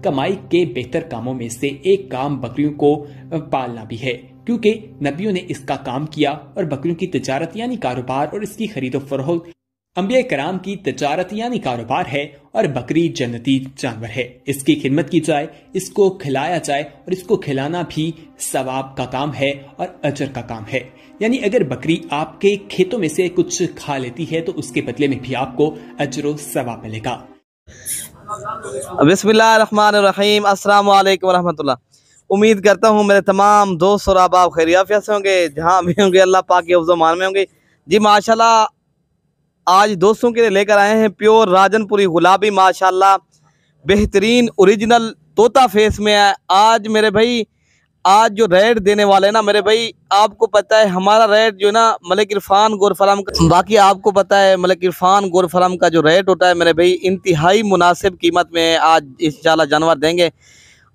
कमाई के बेहतर कामों में से एक काम बकरियों को पालना भी है, क्योंकि नबियों ने इसका काम किया और बकरियों की तिजारत यानी कारोबार और इसकी खरीदो फरोख्त अंबिया कराम की तिजारत यानी कारोबार है और बकरी जन्नती जानवर है। इसकी खिदमत की जाए, इसको खिलाया जाए और इसको खिलाना भी सवाब का काम है और अजर का काम है। यानी अगर बकरी आपके खेतों में से कुछ खा लेती है तो उसके बदले में भी आपको अजर व सवाब मिलेगा। बिस्मिल्लाहिर्रहमानिर्रहीम, अस्सलाम वालेकुम रहमतुल्लाह। उम्मीद करता हूँ मेरे तमाम दोस्त और अहबाब खैरियत से होंगे, जहाँ भी होंगे अल्लाह पाक के हिफ्ज़ मान में होंगे। जी माशाल्लाह, आज दोस्तों के लिए लेकर आए हैं प्योर राजनपुरी गुलाबी, माशाल्लाह बेहतरीन ओरिजिनल तोता फेस में है। आज मेरे भाई, आज जो रेट देने वाले हैं ना मेरे भाई, आपको पता है हमारा रेट जो है ना मलिक इरफान गोर फार्म का, बाकी आपको पता है मलिक इरफान गोर फार्म का जो रेट होता है मेरे भाई, इंतहाई मुनासिब कीमत में आज इंशाल्लाह जानवर देंगे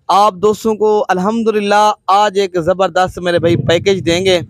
आप दोस्तों को। अल्हम्दुलिल्लाह आज एक ज़बरदस्त मेरे भाई पैकेज देंगे।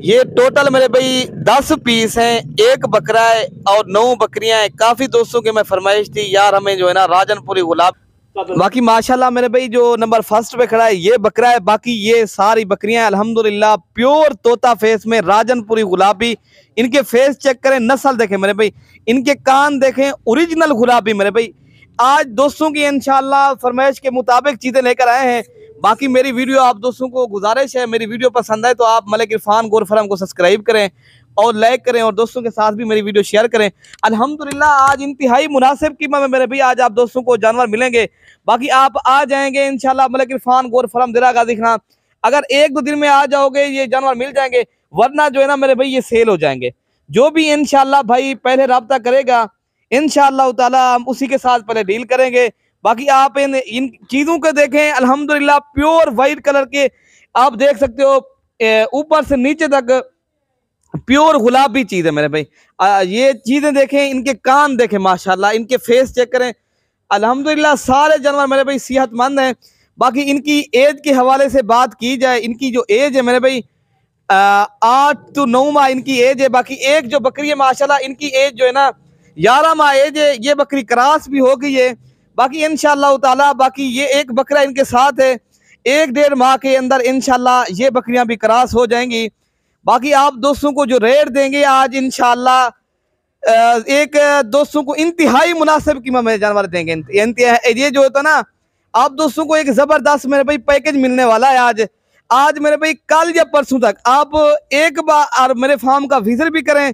ये टोटल मेरे भाई 10 पीस हैं, एक बकरा है और 9 बकरियां हैं। काफ़ी दोस्तों की मैं फरमाइश थी यार हमें जो है ना राजनपुरी गुलाब, बाकी माशाल्लाह मेरे भाई जो नंबर फर्स्ट पे खड़ा है ये बकरा है, बाकी ये सारी बकरियां हैं अल्हम्दुलिल्लाह प्योर तोता फेस में राजनपुरी गुलाबी। इनके फेस चेक करें, नस्ल देखें मेरे भाई, इनके कान देखें, ओरिजिनल गुलाबी मेरे भाई। आज दोस्तों की इंशाल्लाह फरमाइश के मुताबिक चीज़ें लेकर आए हैं। बाकी मेरी वीडियो आप दोस्तों को गुजारिश है, मेरी वीडियो पसंद आए तो आप मलिक इरफान गोर फार्म को सब्सक्राइब करें और लाइक करें और दोस्तों के साथ भी मेरी वीडियो शेयर करें। अल्हम्दुलिल्लाह आज इंतहाई मुनासिब कीमत में मेरे भैया आज आप दोस्तों को जानवर मिलेंगे। बाकी आप आ जाएंगे इंशाल्लाह मलिक इरफान गोर फार्म दिरा गाजी खान, अगर 1-2 दिन में आ जाओगे ये जानवर मिल जाएंगे, वरना जो है ना मेरे भाई ये सेल हो जाएंगे। जो भी इंशाल्लाह भाई पहले रब्ता करेगा इंशाल्लाह ताला हम उसी के साथ पहले डील करेंगे। बाकी आप इन चीज़ों को देखें, अल्हम्दुलिल्लाह प्योर वाइट कलर के आप देख सकते हो, ऊपर से नीचे तक प्योर गुलाबी चीज़ है मेरे भाई। ये चीज़ें देखें, इनके कान देखें, माशाल्लाह इनके फेस चेक करें। अल्हम्दुलिल्लाह सारे जानवर मेरे भाई सेहतमंद हैं। बाकी इनकी एज के हवाले से बात की जाए, इनकी जो एज है मेरे भाई 8 to 9 माह इनकी एज है। बाकी एक जो बकरी है माशाल्लाह इनकी एज जो है ना 11 माह एज है, ये बकरी क्रॉस भी हो गई है। बाकी इंशाल्लाह ताला बाकी ये एक बकरा इनके साथ है, 1-1.5 माह के अंदर इंशाल्लाह ये बकरियां भी क्रॉस हो जाएंगी। बाकी आप दोस्तों को जो रेट देंगे आज इंशाल्लाह एक दोस्तों को इंतहाई मुनासिब कीमत में जानवर देंगे। ये जो होता है ना आप दोस्तों को एक ज़बरदस्त मेरे भाई पैकेज मिलने वाला है आज मेरे भाई। कल या परसों तक आप एक बार मेरे फार्म का विजिट भी करें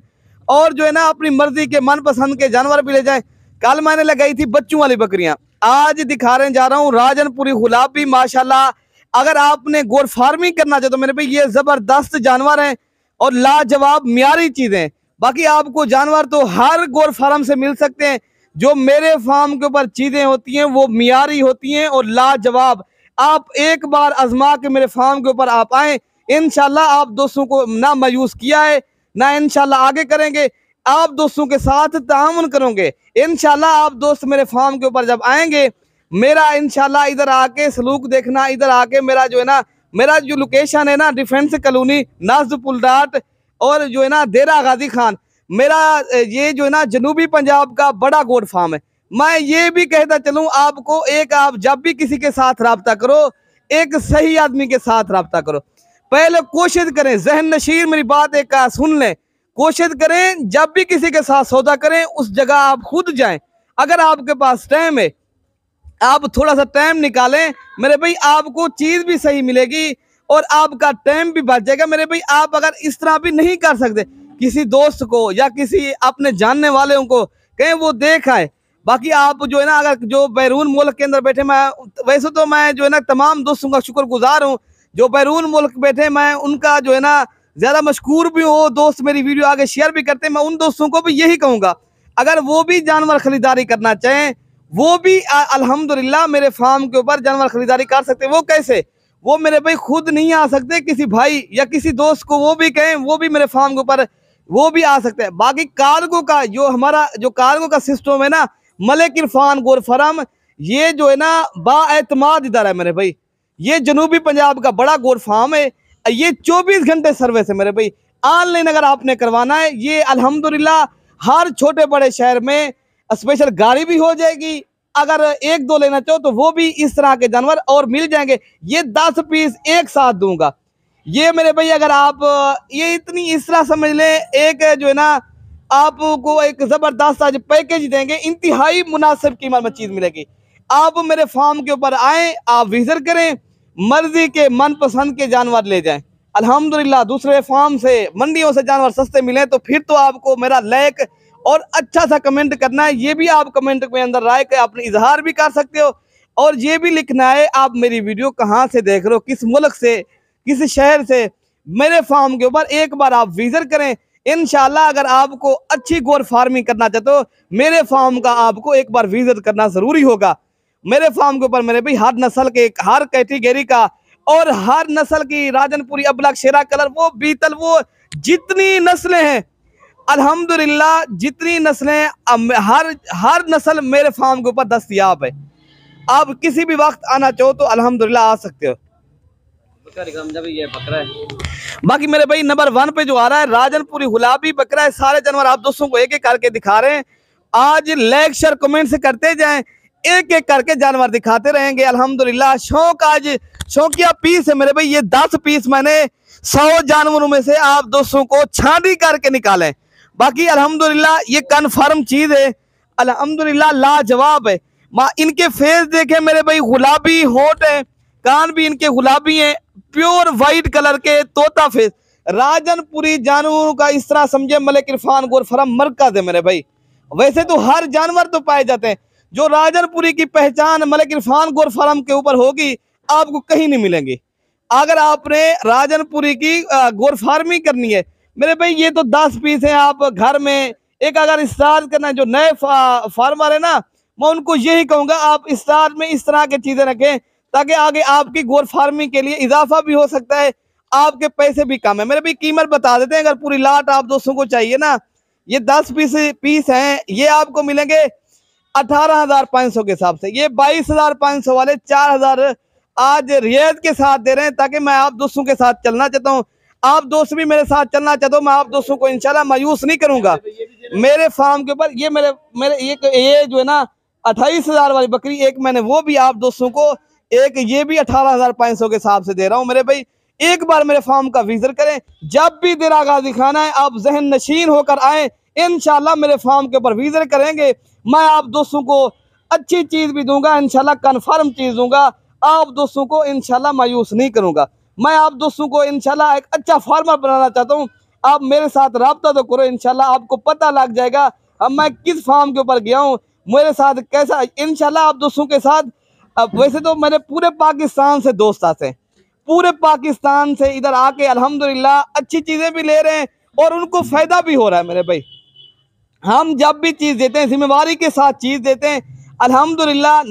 और जो है ना अपनी मर्जी के मनपसंद के जानवर भी ले जाएं। कल मैंने लगाई थी बच्चों वाली बकरियां, आज दिखाने जा रहा हूँ राजनपुरी गुलाबी माशाल्लाह। अगर आपने गोर फार्मिंग करना चाहे तो मेरे भाई ये जबरदस्त जानवर हैं और लाजवाब म्यारी चीजें। बाकी आपको जानवर तो हर गोर फार्म से मिल सकते हैं, जो मेरे फार्म के ऊपर चीजें होती हैं वो म्यारी होती हैं और लाजवाब। आप एक बार आजमा के मेरे फार्म के ऊपर आप आए, इंशाल्लाह आप दोस्तों को ना मायूस किया है ना इंशाल्लाह आगे करेंगे, आप दोस्तों के साथ ताउन करोगे इंशाल्लाह। आप दोस्त मेरे फार्म के ऊपर जब आएंगे, मेरा इंशाल्लाह इधर आके सलूक देखना, इधर आके मेरा जो है ना मेरा जो लोकेशन है ना डिफेंस कॉलोनी नाजपुल डाट और जो है ना देरा गाजी खान, मेरा ये जो है ना जनूबी पंजाब का बड़ा गोट फार्म है। मैं ये भी कहता चलूँ आपको, एक आप जब भी किसी के साथ रब्ता करो एक सही आदमी के साथ रब्ता करो। पहले कोशिश करें, जहन नशीर मेरी बात एक सुन लें, कोशिश करें जब भी किसी के साथ सौदा करें उस जगह आप खुद जाएं। अगर आपके पास टाइम है आप थोड़ा सा टाइम निकालें मेरे भाई, आपको चीज भी सही मिलेगी और आपका टाइम भी बच जाएगा मेरे भाई। आप अगर इस तरह भी नहीं कर सकते, किसी दोस्त को या किसी अपने जानने वाले को कहीं वो देख आए। बाकी आप जो है ना अगर जो बैरून मुल्क के अंदर बैठे, मैं वैसे तो मैं जो है ना तमाम दोस्तों का शुक्रगुजार हूँ जो बैरून मुल्क बैठे, मैं उनका जो है ना ज्यादा मशकूर भी हो, दोस्त मेरी वीडियो आगे शेयर भी करते हैं। मैं उन दोस्तों को भी यही कहूँगा अगर वो भी जानवर खरीदारी करना चाहें वो भी अल्हम्दुलिल्लाह मेरे फार्म के ऊपर जानवर खरीदारी कर सकते हैं। वो कैसे, वो मेरे भाई खुद नहीं आ सकते, किसी भाई या किसी दोस्त को वो भी कहें वो भी मेरे फार्म के ऊपर वो भी आ सकते हैं। बाकी कार्गो का जो हमारा जो कार्गो का सिस्टम है ना मलिक इरफान गोर फार्म, ये जो है ना बाएतमाद इधर है मेरे भाई। ये जनूबी पंजाब का बड़ा गोट फार्म है, ये 24 घंटे सर्विस है मेरे भाई। ऑनलाइन अगर आपने करवाना है ये अल्हम्दुलिल्लाह हर छोटे बड़े शहर में स्पेशल गाड़ी भी हो जाएगी अगर एक दो लेना चाहो तो वो भी इस तरह के जानवर और मिल जाएंगे। ये 10 पीस एक साथ दूंगा। ये मेरे भाई अगर आप ये इतनी इस तरह समझ लें, एक जो है ना आपको एक जबरदस्त आज पैकेज देंगे, इंतहाई मुनासिब कीमत में चीज मिलेगी। आप मेरे फार्म के ऊपर आए, आप विजिट करें, मर्जी के मनपसंद के जानवर ले जाएं। अल्हम्दुलिल्लाह दूसरे फार्म से, मंडियों से जानवर सस्ते मिले तो फिर तो आपको मेरा लाइक और अच्छा सा कमेंट करना है। ये भी आप कमेंट में अंदर राय के अपने इजहार भी कर सकते हो, और ये भी लिखना है आप मेरी वीडियो कहाँ से देख रहे हो, किस मुल्क से, किस शहर से। मेरे फार्म के ऊपर एक बार आप विजिट करें। इंशाल्लाह अगर आपको अच्छी गोर फार्मिंग करना चाहते हो, मेरे फार्म का आपको एक बार विजिट करना जरूरी होगा। मेरे फार्म के ऊपर मेरे भाई हर नस्ल के, हर कैटेगरी का और हर नस्ल की राजनपुरी, अबलग, शेरा कलर, वो बीतल, वो जितनी नस्लें हैं अल्हम्दुलिल्लाह, जितनी नस्लें हर नस्ल मेरे फार्म के ऊपर दस्तयाब है। आप किसी भी वक्त आना चाहो तो अल्हम्दुलिल्लाह आ सकते हो। ये बकरा है। बाकी मेरे भाई नंबर 1 पे जो आ रहा है राजनपुरी गुलाबी बकरा है। सारे जानवर आप दोस्तों को एक एक करके दिखा रहे हैं। आज लाइक शेयर कमेंट से करते जाएं, एक एक करके जानवर दिखाते रहेंगे अल्हम्दुलिल्लाह। शौक आज शौकिया पीस है मेरे भाई। ये 10 पीस मैंने 100 जानवरों में से आप दोस्तों को छांटी करके निकाले। बाकी अल्हम्दुलिल्लाह ये कन्फर्म चीज है, अल्हम्दुलिल्लाह लाजवाब है। इनके फेस देखे मेरे भाई, गुलाबी होठ है, कान भी इनके गुलाबी हैं, प्योर वाइट कलर के तोता फेस। राजनपुरी जानवरों का इस तरह समझे मलिक इरफान गोर फार्म मरकज है मेरे भाई। वैसे तो हर जानवर तो पाए जाते हैं, जो राजनपुरी की पहचान मलिक इरफान गोर फार्म के ऊपर होगी आपको कहीं नहीं मिलेंगी। अगर आपने राजनपुरी की गोर फार्मिंग करनी है मेरे भाई, ये तो 10 पीस है। आप घर में एक अगर स्टार्ट करना है, जो नए फार्मर है ना, मैं उनको यही कहूंगा आप स्टार्ट में इस तरह की चीजें रखें ताकि आगे आपकी गोर फार्मिंग के लिए इजाफा भी हो सकता है, आपके पैसे भी कम है। मेरे भी कीमत बता देते हैं, अगर पूरी लाट आप दोस्तों को चाहिए ना, ये 10 पीस हैं, ये आपको मिलेंगे 18,500 के हिसाब से। ये 22,500 वाले 4,000 आज रियायत के साथ दे रहे हैं, ताकि मैं आप दोस्तों के साथ चलना चाहता हूँ। आप दोस्त भी मेरे साथ चलना चाहते हो, मैं आप दोस्तों को इंशाल्लाह मायूस नहीं करूंगा। मेरे फार्म के ऊपर ये मेरे ये जो है ना 28,000 वाली बकरी एक मैंने वो भी आप दोस्तों को एक ये भी 18,500 के हिसाब से दे रहा हूँ मेरे भाई। एक बार मेरे फार्म का विजिट करें, जब भी दिरागा दिखाना है आप जहन नशीन होकर आए, इंशाल्लाह मेरे फार्म के ऊपर विजिट करेंगे। मैं आप दोस्तों को अच्छी चीज भी दूंगा, इंशाल्लाह कन्फर्म चीज दूंगा, आप दोस्तों को इंशाल्लाह मायूस नहीं करूंगा। मैं आप दोस्तों को इंशाल्लाह एक अच्छा फार्मर बनाना चाहता हूं। आप मेरे साथ रब्ता तो करो, इंशाल्लाह आपको पता लग जाएगा अब मैं किस फार्म के ऊपर गया हूं, मेरे साथ कैसा। इंशाल्लाह आप दोस्तों के साथ वैसे तो मेरे पूरे पाकिस्तान से दोस्त आते हैं, पूरे पाकिस्तान से इधर आके अल्हम्दुलिल्लाह अच्छी चीजें भी ले रहे हैं और उनको फायदा भी हो रहा है मेरे भाई। हम जब भी चीज देते हैं जिम्मेवारी के साथ चीज देते हैं अल्हम्दुलिल्लाह,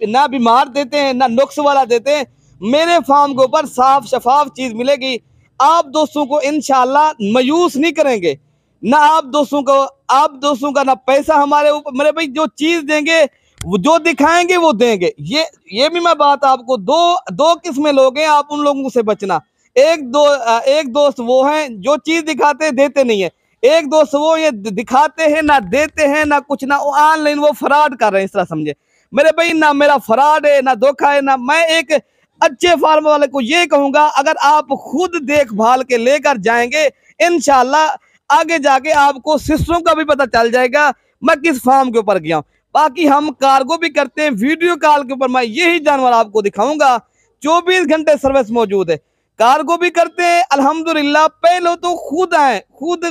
ना बीमार देते हैं ना नुक्स वाला देते हैं। मेरे फार्म के ऊपर साफ शफाफ चीज मिलेगी, आप दोस्तों को इंशाल्लाह मायूस नहीं करेंगे। ना आप दोस्तों का ना पैसा हमारे ऊपर मेरे भाई, जो चीज देंगे जो दिखाएंगे वो देंगे। ये भी मैं बात आपको दो किस्में लोग हैं, आप उन लोगों से बचना। एक दोस्त वो हैं जो चीज दिखाते देते नहीं है, एक दोस्त वो ये दिखाते हैं ना देते हैं ना कुछ, ना ऑनलाइन वो फ्रॉड कर रहे हैं, इस तरह समझे मेरे भाई। ना मेरा फ्रॉड है ना धोखा है, ना मैं एक अच्छे फार्म वाले को ये कहूंगा अगर आप खुद देखभाल के लेकर जाएंगे इंशाल्लाह आगे जाके आपको सिस्टम का भी पता चल जाएगा मैं किस फार्म के ऊपर गया हूं। बाकी हम कार्गो भी करते हैं, वीडियो कॉल के ऊपर मैं यही जानवर आपको दिखाऊंगा, 24 घंटे सर्विस मौजूद है। कार्गो भी करते हैं अल्हम्दुलिल्लाह। पहले तो खुद आए, खुद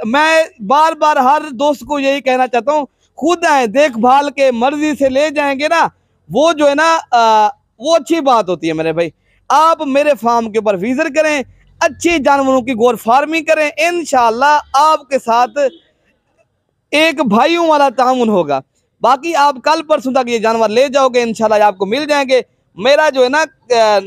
मैं बार बार हर दोस्त को यही कहना चाहता हूँ, खुद आए, देखभाल के मर्जी से ले जाएंगे ना, वो जो है ना वो अच्छी बात होती है मेरे भाई। आप मेरे फार्म के ऊपर विजिट करें, अच्छे जानवरों की गोर फार्मिंग करें, इंशाल्लाह आपके साथ एक भाइयों वाला ताउन होगा। बाकी आप कल परसों तक ये जानवर ले जाओगे इंशाल्लाह आपको मिल जाएंगे। मेरा जो है ना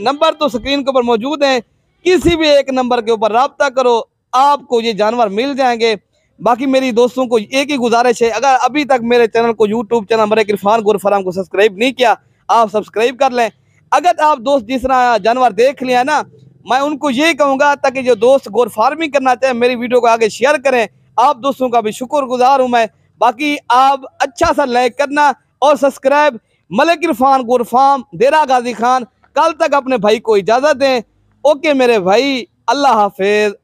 नंबर तो स्क्रीन के ऊपर मौजूद है, किसी भी एक नंबर के ऊपर रब्ता करो, आपको ये जानवर मिल जाएंगे। बाकी मेरी दोस्तों को एक ही गुजारिश है, अगर अभी तक मेरे चैनल को यूट्यूब चैनल मलिक इरफान गोर फार्म को सब्सक्राइब नहीं किया, आप सब्सक्राइब कर लें। अगर आप दोस्त जिस तरह जानवर देख लिया ना, मैं उनको यही कहूँगा ताकि जो दोस्त गोर फार्मिंग करना चाहे मेरी वीडियो को आगे शेयर करें। आप दोस्तों का भी शुक्रगुजार हूँ मैं। बाकी आप अच्छा सा लाइक करना, और सब्सक्राइब मलिक इरफान गुर फार्म डेरा गाजी खान। कल तक अपने भाई को इजाज़त दें। ओके मेरे भाई, अल्लाह हाफिज।